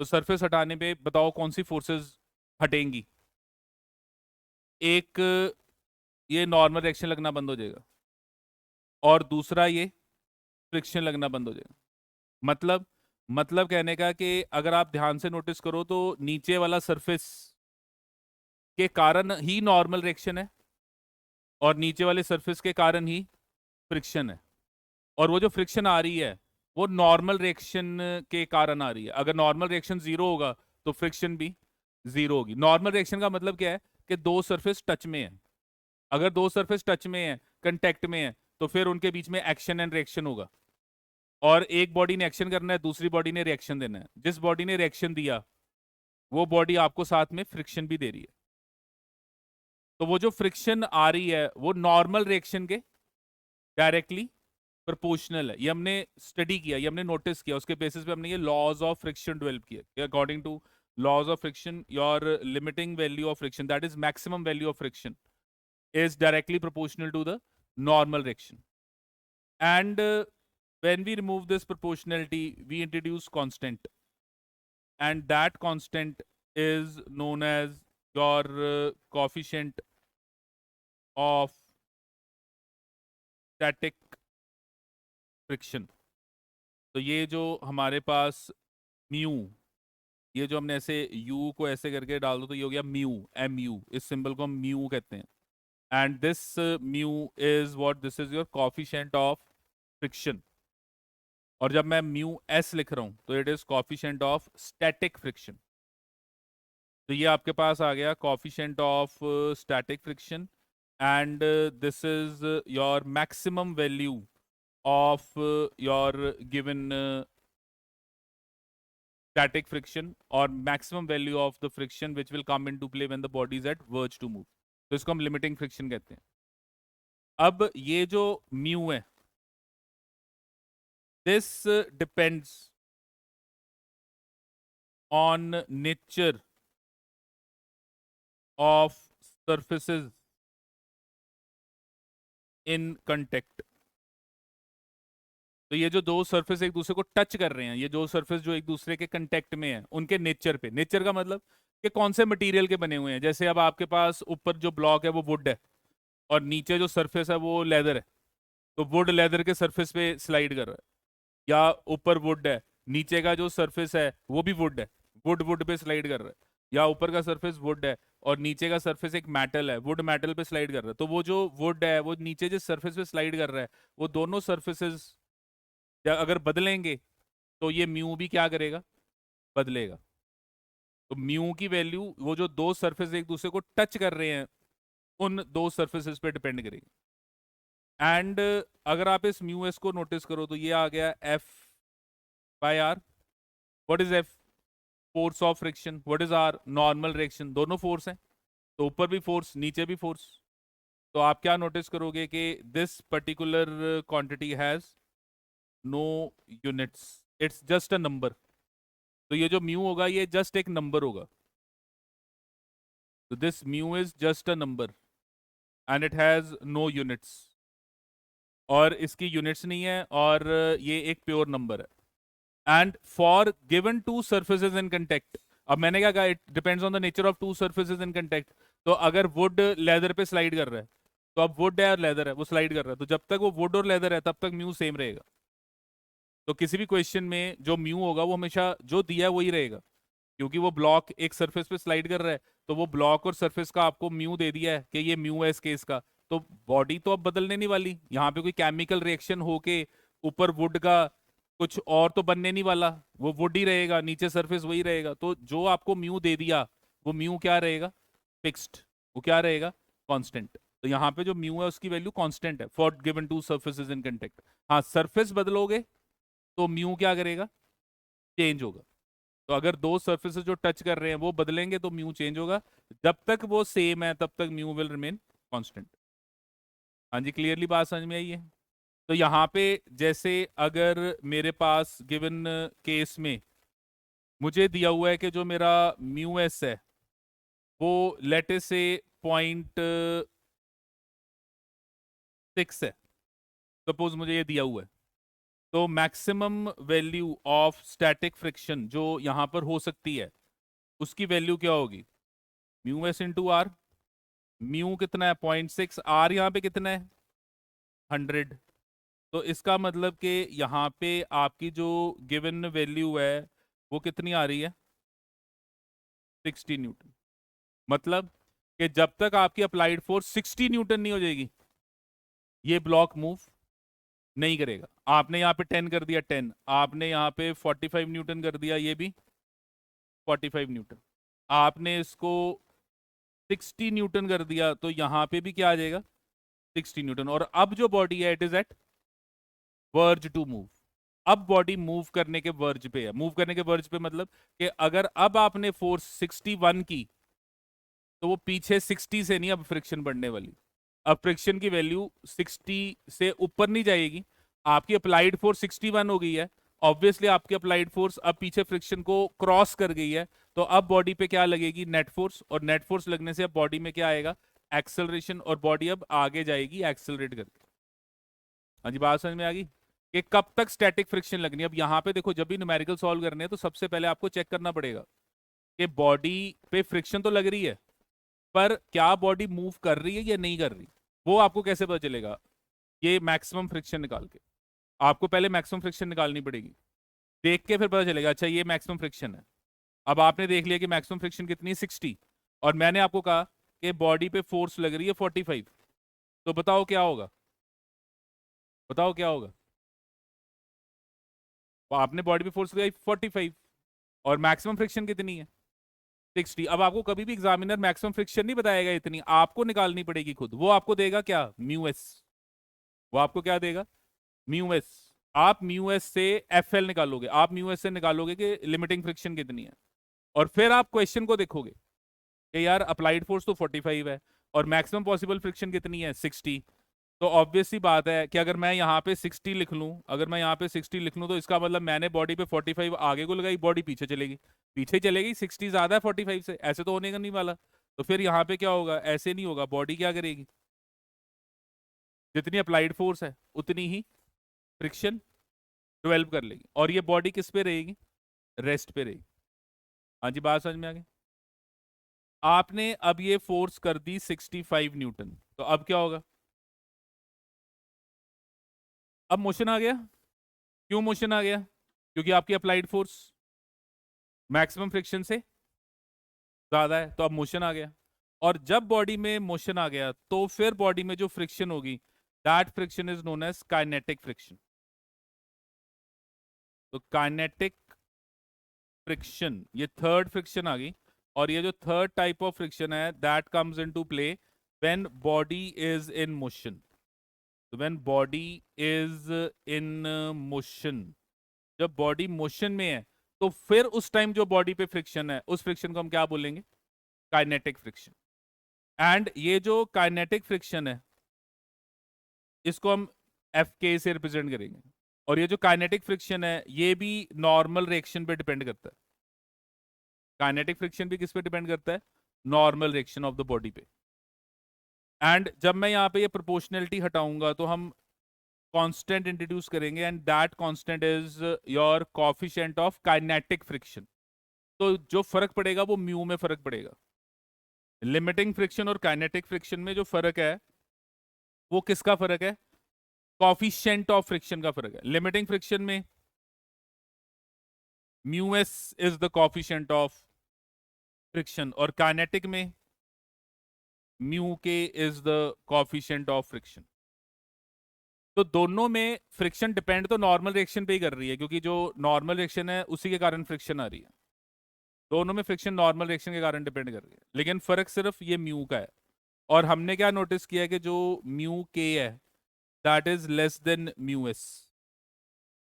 तो सरफेस हटाने पे बताओ कौन सी फोर्सेस हटेंगी. एक, ये नॉर्मल रिएक्शन लगना बंद हो जाएगा और दूसरा ये फ्रिक्शन लगना बंद हो जाएगा. मतलब कहने का कि अगर आप ध्यान से नोटिस करो तो नीचे वाला सरफेस के कारण ही नॉर्मल रिएक्शन है और नीचे वाले सरफेस के कारण ही फ्रिक्शन है. और वो जो फ्रिक्शन आ रही है वो नॉर्मल रिएक्शन के कारण आ रही है. अगर नॉर्मल रिएक्शन जीरो होगा तो फ्रिक्शन भी जीरो होगी. नॉर्मल रिएक्शन का मतलब क्या है कि दो सरफेस टच में है. अगर दो सरफेस टच में है, कंटेक्ट में है, तो फिर उनके बीच में एक्शन एंड रिएक्शन होगा. और एक बॉडी ने एक्शन करना है, दूसरी बॉडी ने रिएक्शन देना है. जिस बॉडी ने रिएक्शन दिया वो बॉडी आपको साथ में फ्रिक्शन भी दे रही है. तो वो जो फ्रिक्शन आ रही है वो नॉर्मल रिएक्शन के डायरेक्टली प्रोपोर्शनल है. ये हमने स्टडी किया, ये हमने नोटिस किया, उसके बेसिस पे हमने ये लॉज ऑफ फ्रिक्शन डेवलप किया. According to laws of friction, your limiting value of friction, that is maximum value of friction, is directly proportional to the normal reaction. And when we remove this proportionality, we introduce constant, and that constant is known as your coefficient of static friction. तो ये जो हमारे पास mu, ये जो हमने ऐसे u को ऐसे करके डाल दो तो ये हो गया म्यू, mu. इस सिंबल को हम म्यू कहते हैं. And this mu is what, this is your coefficient of friction. और जब मैं mu s लिख रहा हूं तो it is coefficient of static friction. तो ये आपके पास आ गया coefficient of static friction, and this is your maximum value of your given static friction or maximum value of the friction which will come into play when the body is at verge to move. तो इसको हम limiting friction कहते हैं. अब ये जो mu है, this depends on nature of surfaces in contact. तो ये जो दो सरफेस एक दूसरे को टच कर रहे हैं, ये दो सरफेस जो एक दूसरे के कंटेक्ट में है, उनके नेचर पे. नेचर का मतलब कि कौन से मटेरियल के बने हुए हैं. जैसे अब आपके पास ऊपर जो ब्लॉक है वो वुड है और नीचे जो सरफेस है वो लेदर है, तो वुड लेदर के सरफेस पे स्लाइड कर रहा है. या ऊपर वुड है, नीचे का जो सरफेस है वो भी वुड है, वुड वुड पे स्लाइड कर रहा है. या ऊपर का सरफेस वुड है और नीचे का सरफेस एक मेटल है, वुड मेटल पे स्लाइड कर रहा है. तो वो जो वुड है वो नीचे जिस सरफेस पे स्लाइड कर रहा है, वो दोनों सरफेसेस अगर बदलेंगे तो ये म्यू भी क्या करेगा, बदलेगा. तो म्यू की वैल्यू वो जो दो सरफेस एक दूसरे को टच कर रहे हैं उन दो सरफेसेस पे डिपेंड करेगी. एंड अगर आप इस म्यू एस को नोटिस करो तो ये आ गया F by R. What is F? Force of friction. What is R? Normal reaction. दोनों फोर्स हैं, तो ऊपर भी फोर्स नीचे भी फोर्स. तो आप क्या नोटिस करोगे कि this particular quantity has no units, it's just a number. तो ये जो म्यू होगा ये जस्ट एक नंबर होगा. तो this mu is just a number and it has no units, और इसकी यूनिट्स नहीं है और ये एक प्योर नंबर है. And for given two surfaces in contact, अब मैंने क्या कहा, it depends on the nature of two surfaces in contact. तो अगर वुड लेदर पे स्लाइड कर रहा है तो अब वुड है और लेदर है, वो स्लाइड कर रहा है, तो जब तक वो वुड और लेदर है तब तक म्यू सेम रहेगा. तो किसी भी क्वेश्चन में जो म्यू होगा वो हमेशा जो दिया है वही रहेगा, क्योंकि वो ब्लॉक एक सरफेस पे स्लाइड कर रहा है, तो वो ब्लॉक और सरफेस का आपको म्यू दे दिया है कि ये म्यू है इस केस का। तो बॉडी तो अब बदलने नहीं वाली, यहाँ पे कोई केमिकल रिएक्शन होके ऊपर वुड का कुछ और तो बनने नहीं वाला, वो वुड ही रहेगा, नीचे सरफेस वही रहेगा। तो जो आपको म्यू दे दिया वो म्यू क्या रहेगा, फिक्स्ड। वो क्या रहेगा, कांस्टेंट। तो यहाँ पे जो म्यू है उसकी वैल्यू कांस्टेंट है for given two surfaces in contact. हाँ, सरफेस बदलोगे तो म्यू क्या करेगा, चेंज होगा। तो अगर दो सर्फेसेस जो टच कर रहे हैं वो बदलेंगे तो म्यू चेंज होगा। जब तक वो सेम है तब तक म्यू विल रिमेन कांस्टेंट। हाँ जी, क्लियरली बात समझ में आई है। तो यहाँ पे जैसे अगर मेरे पास गिवन केस में मुझे दिया हुआ है कि जो मेरा म्यू एस है वो लेट से 0.6 है, सपोज मुझे ये दिया हुआ है, तो maximum value of static friction जो यहाँ पर हो सकती है उसकी वैल्यू क्या होगी, mu s into R. Mu कितना है, 0.6, आर यहाँ पे कितना है, 100। तो इसका मतलब कि यहाँ पे आपकी जो गिवन वैल्यू है वो कितनी आ रही है, 60 न्यूटन। मतलब कि जब तक आपकी अप्लाइड फोर्स 60 न्यूटन नहीं हो जाएगी ये ब्लॉक मूव नहीं करेगा। आपने यहाँ पे 10 कर दिया 10, आपने यहाँ पे 45 न्यूटन कर दिया, ये भी 45 न्यूटन, आपने इसको 60 न्यूटन कर दिया तो यहाँ पे भी क्या आ जाएगा, 60 न्यूटन। और अब जो बॉडी है it is at verge to move. अब बॉडी मूव करने के वर्ज पे है। मूव करने के वर्ज पे मतलब कि अगर अब आपने फोर्स 61 की तो वो पीछे 60 से नहीं अब फ्रिक्शन बढ़ने वाली। अब फ्रिक्शन की वैल्यू 60 से ऊपर नहीं जाएगी। आपकी अप्लाइड फोर्स 61 हो गई है, ऑब्वियसली आपकी अप्लाइड फोर्स अब पीछे फ्रिक्शन को क्रॉस कर गई है। तो अब बॉडी पे क्या लगेगी, नेट फोर्स, और नेट फोर्स लगने से अब बॉडी में क्या आएगा, एक्सेलरेशन, और बॉडी अब आगे जाएगी एक्सेलरेट करके। हाँ जी, बात समझ में आ गई कि कब तक स्टैटिक फ्रिक्शन लगनी है। अब यहाँ पे देखो, जब भी न्यूमेरिकल सॉल्व करने हैं तो सबसे पहले आपको चेक करना पड़ेगा कि बॉडी पे फ्रिक्शन तो लग रही है पर क्या बॉडी मूव कर रही है या नहीं कर रही। वो आपको कैसे पता चलेगा, ये मैक्सिमम फ्रिक्शन निकाल के। आपको पहले मैक्सिमम फ्रिक्शन निकालनी पड़ेगी, देख के फिर पता चलेगा अच्छा ये मैक्सिमम फ्रिक्शन है। अब आपने देख लिया कि मैक्सिमम फ्रिक्शन कितनी है, 60, और मैंने आपको कहा कि बॉडी पे फोर्स लग रही है 45। तो बताओ क्या होगा, बताओ क्या होगा। तो आपने बॉडी पे फोर्स लगाई 45 और मैक्सिमम फ्रिक्शन कितनी है, 60। अब आपको कभी भी एग्जामिनर मैक्सिमम फ्रिक्शन नहीं बताएगा इतनी, आपको निकालनी पड़ेगी खुद। वो आपको देगा क्या, म्यू एस। वो आपको क्या देगा, म्यू एस। आप म्यू एस से एफ एल निकालोगे, आप म्यू एस से निकालोगे कि लिमिटिंग फ्रिक्शन कितनी है, और फिर आप क्वेश्चन को देखोगे कि यार अप्लाइड फोर्स तो 45 है और मैक्सिमम पॉसिबल फ्रिक्शन कितनी है, 60। तो ऑब्वियस सी बात है कि अगर मैं यहाँ पे 60 लिख लूँ, अगर मैं यहाँ पे 60 लिख लूँ तो इसका मतलब मैंने बॉडी पे 45 आगे को लगाई, बॉडी पीछे चलेगी, पीछे ही चलेगी। 60 ज्यादा है 45 से, ऐसे तो होने का नहीं वाला। तो फिर यहाँ पे क्या होगा, ऐसे नहीं होगा। बॉडी क्या करेगी, जितनी अप्लाइड फोर्स है उतनी ही फ्रिक्शन डेवलप कर लेगी, और ये बॉडी किस पे रहेगी, रेस्ट पे रहेगी। हाँ जी, बात समझ में आ गई। आपने अब ये फोर्स कर दी 65 न्यूटन, तो अब क्या होगा, अब मोशन आ गया। क्यों मोशन आ गया, क्योंकि आपकी अप्लाइड फोर्स मैक्सिमम फ्रिक्शन से ज्यादा है, तो अब मोशन आ गया। और जब बॉडी में मोशन आ गया तो फिर बॉडी में जो फ्रिक्शन होगी that friction is known as kinetic friction. तो काइनेटिक फ्रिक्शन ये थर्ड फ्रिक्शन आ गई, और ये जो थर्ड टाइप ऑफ फ्रिक्शन है that comes into play when body is in motion. तो when body is in motion, जब बॉडी मोशन में है तो फिर उस टाइम जो बॉडी पे फ्रिक्शन है उस फ्रिक्शन को हम क्या बोलेंगे, काइनेटिक फ्रिक्शन। एंड ये जो काइनेटिक फ्रिक्शन है इसको हम एफ के से रिप्रेजेंट करेंगे। और ये जो काइनेटिक फ्रिक्शन है ये भी नॉर्मल रिएक्शन पे डिपेंड करता है। काइनेटिक फ्रिक्शन भी किस पे डिपेंड करता है, normal reaction of the body पे। एंड जब मैं यहाँ पे ये प्रोपोर्शनलिटी हटाऊंगा तो हम कांस्टेंट इंट्रोड्यूस करेंगे, and that constant is your coefficient of kinetic friction. तो जो फर्क पड़ेगा वो म्यू में फर्क पड़ेगा। लिमिटिंग फ्रिक्शन और काइनेटिक फ्रिक्शन में जो फर्क है वो किसका फर्क है, कोएफिशिएंट ऑफ फ्रिक्शन का फर्क है। लिमिटिंग फ्रिक्शन में mu S is the coefficient of friction, और काइनेटिक में म्यू के is the coefficient of friction. तो दोनों में फ्रिक्शन डिपेंड तो नॉर्मल रिएक्शन पे ही कर रही है, क्योंकि जो नॉर्मल रिएक्शन है उसी के कारण फ्रिक्शन आ रही है। दोनों में फ्रिक्शन नॉर्मल रिएक्शन के कारण डिपेंड कर रही है, लेकिन फर्क सिर्फ ये म्यू का है। और हमने क्या नोटिस किया कि जो म्यू के है that is less than mu S,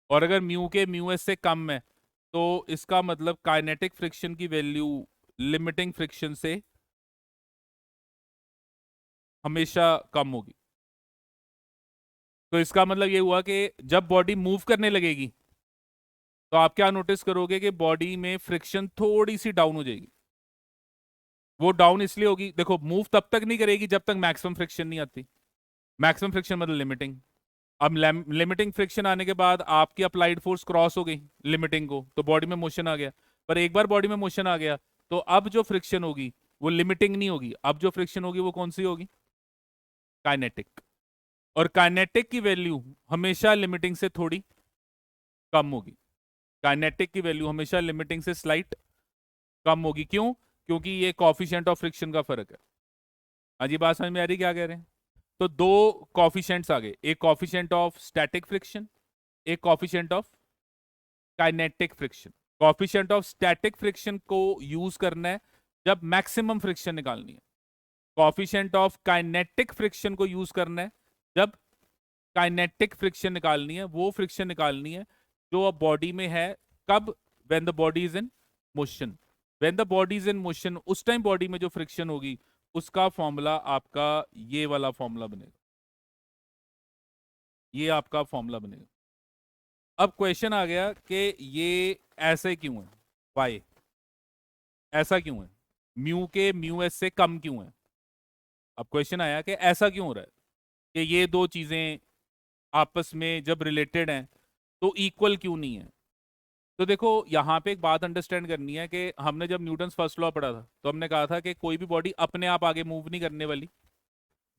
और अगर म्यू के म्यू एस से कम है तो इसका मतलब काइनेटिक फ्रिक्शन की वैल्यू लिमिटिंग फ्रिक्शन से हमेशा कम होगी। तो इसका मतलब ये हुआ कि जब बॉडी मूव करने लगेगी तो आप क्या नोटिस करोगे कि बॉडी में फ्रिक्शन थोड़ी सी डाउन हो जाएगी। वो डाउन इसलिए होगी, देखो मूव तब तक नहीं करेगी जब तक मैक्सिमम फ्रिक्शन नहीं आती। मैक्सिमम फ्रिक्शन मतलब लिमिटिंग। अब लिमिटिंग फ्रिक्शन आने के बाद आपकी अप्लाइड फोर्स क्रॉस हो गई लिमिटिंग को, तो बॉडी में मोशन आ गया। पर एक बार बॉडी में मोशन आ गया तो अब जो फ्रिक्शन होगी वो लिमिटिंग नहीं होगी, अब जो फ्रिक्शन होगी वो कौन सी होगी? काइनेटिक। और काइनेटिक की वैल्यू हमेशा लिमिटिंग से थोड़ी कम होगी। काइनेटिक की वैल्यू हमेशा लिमिटिंग से स्लाइट कम होगी। क्यों? क्योंकि ये कॉफिशिएंट ऑफ फ्रिक्शन का फर्क है। हाँ जी, बात समझ में आ रही क्या कह रहे हैं? तो दो कॉफिशिएंट्स आ गए, एक कॉफिशिएंट ऑफ स्टैटिक फ्रिक्शन, एक coefficient of kinetic friction. Coefficient of static friction को यूज करना है जब मैक्सिमम फ्रिक्शन निकालनी है। कॉफिशिएंट ऑफ काइनेटिक फ्रिक्शन को यूज करना है जब काइनेटिक फ्रिक्शन निकालनी है, वो फ्रिक्शन निकालनी है जो अब बॉडी में है। कब? When the body is in motion. When the body is in motion, उस टाइम बॉडी में जो फ्रिक्शन होगी उसका फॉर्मूला आपका ये वाला फॉर्मूला बनेगा, ये आपका फॉर्मूला बनेगा। अब क्वेश्चन आ गया कि ये ऐसे क्यों है, वाई ऐसा क्यों है, म्यू के म्यू एस से कम क्यों है। अब क्वेश्चन आया कि ऐसा क्यों हो रहा है कि ये दो चीजें आपस में जब रिलेटेड हैं तो इक्वल क्यों नहीं है। तो देखो यहाँ पे एक बात अंडरस्टैंड करनी है कि हमने जब न्यूटन्स फर्स्ट लॉ पढ़ा था तो हमने कहा था कि कोई भी बॉडी अपने आप आगे मूव नहीं करने वाली।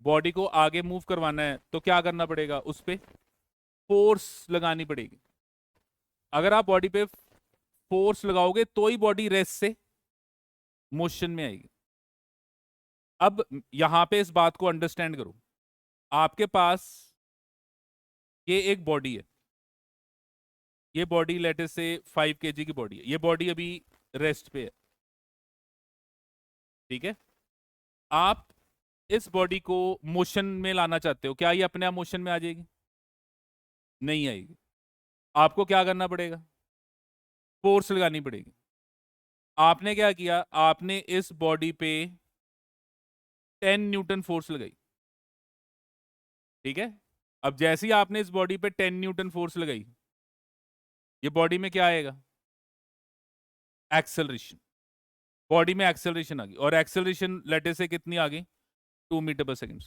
बॉडी को आगे मूव करवाना है तो क्या करना पड़ेगा, उस पर फोर्स लगानी पड़ेगी। अगर आप बॉडी पे फोर्स लगाओगे तो ही बॉडी रेस्ट से मोशन में आएगी। अब यहां पे इस बात को अंडरस्टैंड करो। आपके पास ये एक बॉडी है, ये बॉडी लेट से 5 kg की बॉडी है, ये बॉडी अभी रेस्ट पे है, ठीक है। आप इस बॉडी को मोशन में लाना चाहते हो, क्या ये अपने आप मोशन में आ जाएगी? नहीं आएगी। आपको क्या करना पड़ेगा? फोर्स लगानी पड़ेगी। आपने क्या किया, आपने इस बॉडी पे 10 न्यूटन फोर्स लगाई, ठीक है। अब जैसे ही आपने इस बॉडी पे 10 न्यूटन फोर्स लगाई, ये बॉडी में क्या आएगा? एक्सेलरेशन। बॉडी में एक्सेलरेशन आ गई, और एक्सेलरेशन लेटे से कितनी आ गई? 2 मीटर पर सेकेंड।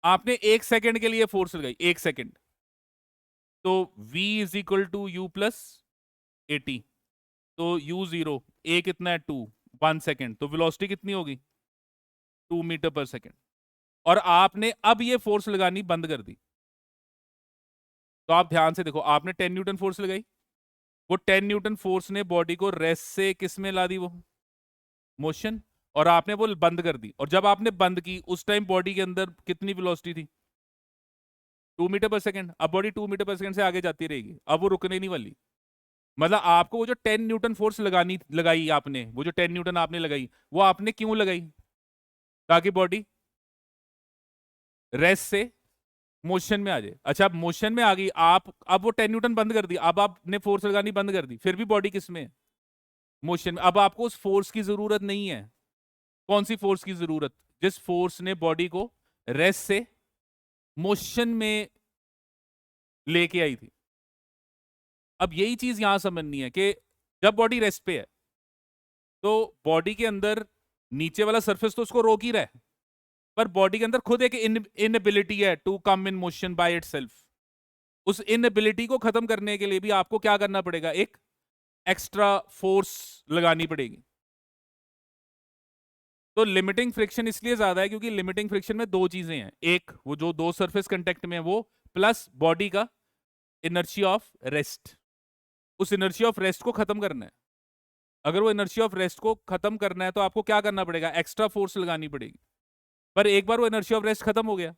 आपने 1 सेकेंड के लिए फोर्स लगाई, 1 सेकेंड, तो v is equal to u plus 80। तो u0, a कितना है 2, 1 सेकेंड, तो वेलोसिटी कितनी होगी? 2 मीटर पर सेकेंड। और आपने अब ये फोर्स लगानी बंद कर दी। तो आप ध्यान से देखो, आपने 10 न्यूटन फोर्स लगाई, वो 10 न्यूटन फोर्स ने बॉडी को रेस्ट से किस में ला दी? वो मोशन। और आपने वो बंद कर दी, और जब आपने बंद की उस टाइम बॉडी के अंदर कितनी वेलोसिटी थी? 2 मीटर पर सेकेंड। अब बॉडी 2 मीटर पर सेकेंड से आगे जाती रहेगी, अब वो रुकने नहीं वाली। मतलब आपको वो जो 10 न्यूटन फोर्स लगाई आपने, वो जो 10 न्यूटन आपने लगाई, वो आपने क्यों लगाई? ताकि बॉडी रेस्ट से मोशन में आ जाए। अच्छा, अब मोशन में आ गई, आप अब वो 10 न्यूटन बंद कर दी, अब आपने फोर्स लगानी बंद कर दी, फिर भी बॉडी किस में है? मोशन में। अब आपको उस फोर्स की जरूरत नहीं है। कौन सी फोर्स की जरूरत? जिस फोर्स ने बॉडी को रेस्ट से मोशन में लेके आई थी। अब यही चीज यहां समझनी है कि जब बॉडी रेस्ट पे है तो बॉडी के अंदर नीचे वाला सरफेस तो उसको रोक ही रहा है, पर बॉडी के अंदर खुद एक इनएबिलिटी है to come in motion by itself. उस इनएबिलिटी को खत्म करने के लिए भी आपको क्या करना पड़ेगा? एक एक्स्ट्रा फोर्स लगानी पड़ेगी। तो लिमिटिंग फ्रिक्शन इसलिए ज्यादा है क्योंकि लिमिटिंग फ्रिक्शन में दो चीजें हैं, एक वो जो दो सरफेस कांटेक्ट में है वो, प्लस बॉडी का इनर्शिया ऑफ रेस्ट। उस इनर्शिया ऑफ रेस्ट को खत्म करना है। अगर वो इनर्शिया ऑफ रेस्ट को खत्म करना है तो आपको क्या करना पड़ेगा, एक्स्ट्रा फोर्स लगानी पड़ेगी। पर एक बार वो इनर्शिया ऑफ रेस्ट खत्म हो गया,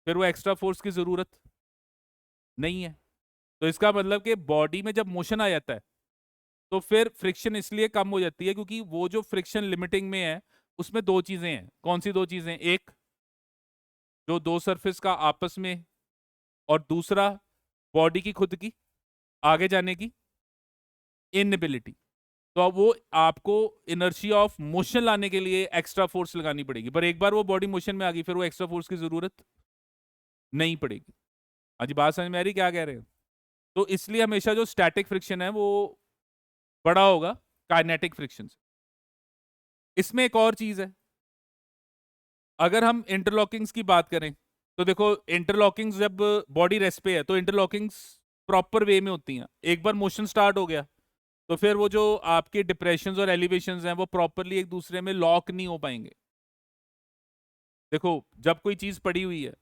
फिर वो एक्स्ट्रा फोर्स की जरूरत नहीं है। तो इसका मतलब कि बॉडी में जब मोशन आ जाता है तो फिर फ्रिक्शन इसलिए कम हो जाती है क्योंकि वो जो फ्रिक्शन लिमिटिंग में है उसमें दो चीजें हैं। कौन सी दो चीजें? एक, जो दो सरफेस का आपस में, और दूसरा बॉडी की खुद की आगे जाने की इनएबिलिटी। तो अब वो आपको इनर्शिया ऑफ मोशन लाने के लिए एक्स्ट्रा फोर्स लगानी पड़ेगी, पर एक बार वो बॉडी मोशन में आ गई फिर वो एक्स्ट्रा फोर्स की जरूरत नहीं पड़ेगी। हाँ जी, बात समझ में आ रही क्या कह रहे हैं? तो इसलिए हमेशा जो स्टैटिक फ्रिक्शन है वो बड़ा होगा काइनेटिक फ्रिक्शन से। इसमें एक और चीज है, अगर हम इंटरलॉकिंग्स की बात करें तो देखो, इंटरलॉकिंग्स जब बॉडी रेस्ट पे है तो इंटरलॉकिंग्स प्रॉपर वे में होती हैं। एक बार मोशन स्टार्ट हो गया तो फिर वो जो आपके डिप्रेशंस और एलिवेशंस हैं वो प्रॉपरली एक दूसरे में लॉक नहीं हो पाएंगे। देखो, जब कोई चीज पड़ी हुई है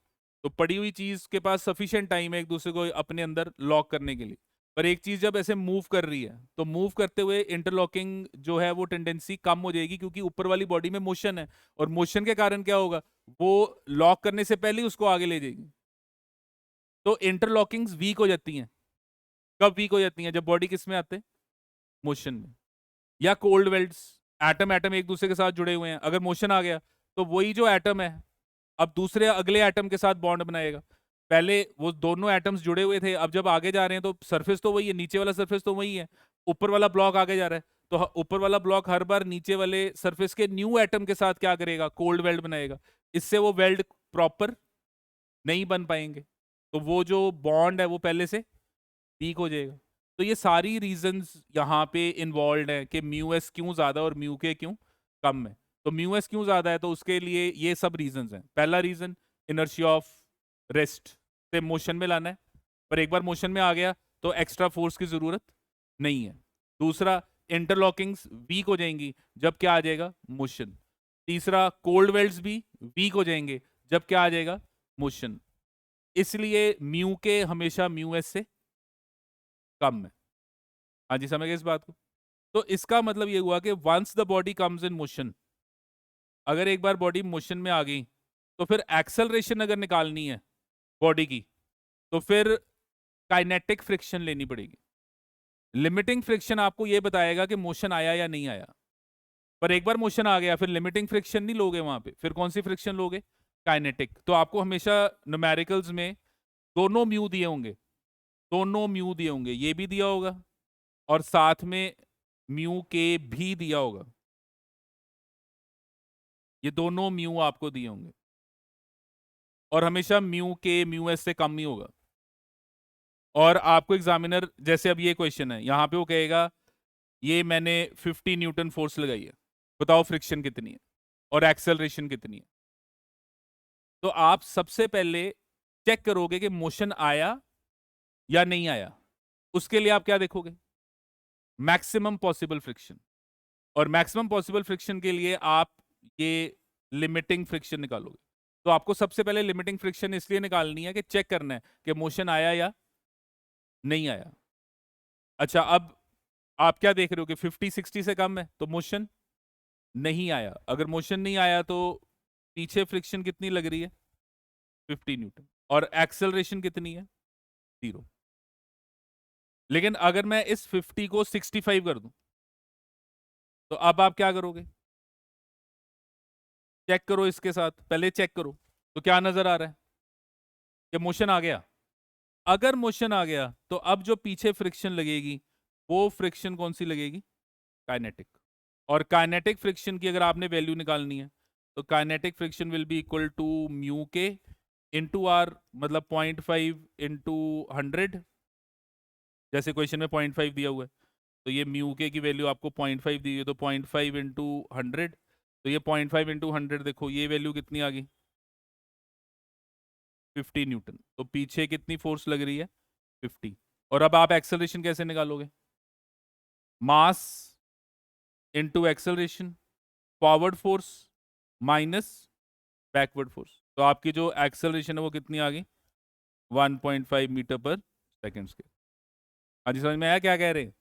तो पड़ी हुई चीज के पास सफिशिएंट टाइम है एक दूसरे को अपने अंदर लॉक करने के लिए। पर एक चीज जब ऐसे मूव कर रही है तो मूव करते हुए इंटरलॉकिंग जो है वो टेंडेंसी कम हो जाएगी, क्योंकि ऊपर वाली बॉडी में मोशन है और मोशन के कारण क्या होगा, वो लॉक करने से पहले ही उसको आगे ले जाएगी। तो इंटरलॉकिंग्स वीक हो जाती हैं। कब वीक हो जाती हैं? जब बॉडी किस में आते हैं, मोशन में। या कोल्ड वेल्ड्स, एटम एटम एक दूसरे के साथ जुड़े हुए हैं, अगर मोशन आ गया तो वही जो एटम है अब दूसरे अगले एटम के साथ बॉन्ड बनाएगा। पहले वो दोनों एटम्स जुड़े हुए थे, अब जब आगे जा रहे हैं तो सरफेस तो वही है, नीचे वाला सरफेस तो वही है, ऊपर वाला ब्लॉक आगे जा रहा है। तो ऊपर वाला ब्लॉक हर बार नीचे वाले सरफेस के न्यू एटम के साथ क्या करेगा, कोल्ड वेल्ड बनाएगा। इससे वो वेल्ड प्रॉपर नहीं बन पाएंगे, तो वो जो बॉन्ड है वो पहले से वीक हो जाएगा। तो ये सारी रीजंस यहाँ पे इन्वॉल्व है कि म्यू एस क्यों ज्यादा और म्यू के क्यों कम है। तो म्यू एस क्यों ज्यादा है, तो उसके लिए ये सब रीजंस हैं। पहला रीजन, इनर्शिया ऑफ रेस्ट से मोशन में लाना है, पर एक बार मोशन में आ गया तो एक्स्ट्रा फोर्स की जरूरत नहीं है। दूसरा, इंटरलॉकिंग्स वीक हो जाएंगी जब क्या आ जाएगा, मोशन। तीसरा, कोल्ड वेल्ड्स भी वीक हो जाएंगे जब क्या आ जाएगा, मोशन। इसलिए म्यू के हमेशा म्यू एस से कम है। हाँ जी, समझ गए इस बात को? तो इसका मतलब ये हुआ कि once the body comes in motion, अगर एक बार बॉडी मोशन में आ गई तो फिर एक्सेलरेशन अगर निकालनी है बॉडी की तो फिर काइनेटिक फ्रिक्शन लेनी पड़ेगी। लिमिटिंग फ्रिक्शन आपको ये बताएगा कि मोशन आया या नहीं आया। पर एक बार मोशन आ गया फिर लिमिटिंग फ्रिक्शन नहीं लोगे वहां पे, फिर कौन सी फ्रिक्शन लोगे, काइनेटिक। तो आपको हमेशा न्यूमेरिकल्स में दोनों म्यू दिए होंगे, दोनों म्यू दिए होंगे, ये भी दिया होगा और साथ में म्यू के भी दिया होगा। ये दोनों म्यू आपको दिए होंगे और हमेशा म्यू के म्यू एस से कम ही होगा। और आपको एग्जामिनर, जैसे अब ये क्वेश्चन है, यहाँ पे वो कहेगा ये मैंने 50 न्यूटन फोर्स लगाई है, बताओ फ्रिक्शन कितनी है और एक्सेलरेशन कितनी है। तो आप सबसे पहले चेक करोगे कि मोशन आया या नहीं आया। उसके लिए आप क्या देखोगे, मैक्सिमम पॉसिबल फ्रिक्शन। और मैक्सिमम पॉसिबल फ्रिक्शन के लिए आप ये लिमिटिंग फ्रिक्शन निकालोगे। तो आपको सबसे पहले लिमिटिंग फ्रिक्शन इसलिए निकालनी है कि चेक करना है कि मोशन आया या नहीं आया। अच्छा, अब आप क्या देख रहे हो कि 50-60 से कम है तो मोशन नहीं आया। अगर मोशन नहीं आया तो पीछे फ्रिक्शन कितनी लग रही है, 50 न्यूटन, और एक्सेलरेशन कितनी है, 0। लेकिन अगर मैं इस 50 को 65 कर दूं तो अब आप क्या करोगे, चेक करो इसके साथ, पहले चेक करो तो क्या नजर आ रहा है कि मोशन आ गया। अगर मोशन आ गया तो अब जो पीछे फ्रिक्शन लगेगी वो फ्रिक्शन कौन सी लगेगी, काइनेटिक। और काइनेटिक फ्रिक्शन की अगर आपने वैल्यू निकालनी है तो kinetic friction will be equal to mu के इंटू आर, मतलब 0.5 इंटू 100। जैसे क्वेश्चन में 0.5 दिया हुआ है तो ये म्यू के की वैल्यू आपको 0.5 दी हुई है, तो 0.5 इंटू 100, तो ये 0.5 इंटू 100, देखो ये वैल्यू कितनी आ गई, 50 न्यूटन। तो पीछे कितनी फोर्स लग रही है, 50। और अब आप एक्सेलरेशन कैसे निकालोगे, mass into acceleration, forward force minus backward force. तो आपकी जो एक्सेलरेशन है वो कितनी आ गई, 1.5 मीटर पर सेकेंड के। हाँ जी, समझ में आया क्या कह रहे हैं?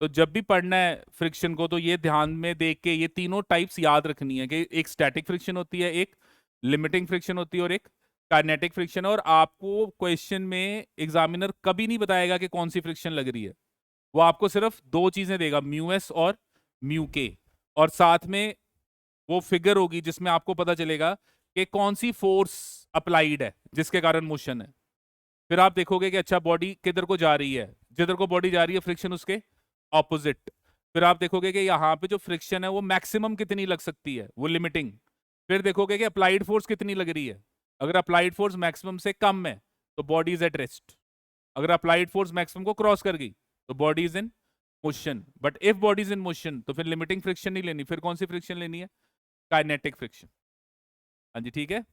तो जब भी पढ़ना है फ्रिक्शन को तो ये ध्यान में देख के ये तीनों टाइप्स याद रखनी है कि एक स्टैटिक फ्रिक्शन होती है, एक लिमिटिंग फ्रिक्शन होती है और एक काइनेटिक फ्रिक्शन है। और आपको क्वेश्चन में एग्जामिनर कभी नहीं बताएगा कि कौन सी फ्रिक्शन लग रही है, वो आपको सिर्फ दो चीजें देगा, म्यू एस और म्यू के, और साथ में वो फिगर होगी जिसमें आपको पता चलेगा कि कौन सी फोर्स अप्लाइड है जिसके कारण मोशन है। फिर आप देखोगे कि अच्छा बॉडी किधर को जा रही है, जिधर को बॉडी जा रही है फ्रिक्शन उसके ऑपोजिट। फिर आप देखोगे कि यहाँ पे जो फ्रिक्शन है वो मैक्सिमम कितनी लग सकती है, वो लिमिटिंग। फिर देखोगे कि अप्लाइड फोर्स कितनी लग रही है, अगर अप्लाइड फोर्स मैक्सिमम से कम है तो बॉडी इज एट रेस्ट, अगर अप्लाइड फोर्स मैक्सिमम को क्रॉस कर गई तो body is in motion. But if body is in motion तो फिर लिमिटिंग फ्रिक्शन नहीं लेनी, फिर कौन सी फ्रिक्शन लेनी है, काइनेटिक फ्रिक्शन। हाँ जी ठीक है।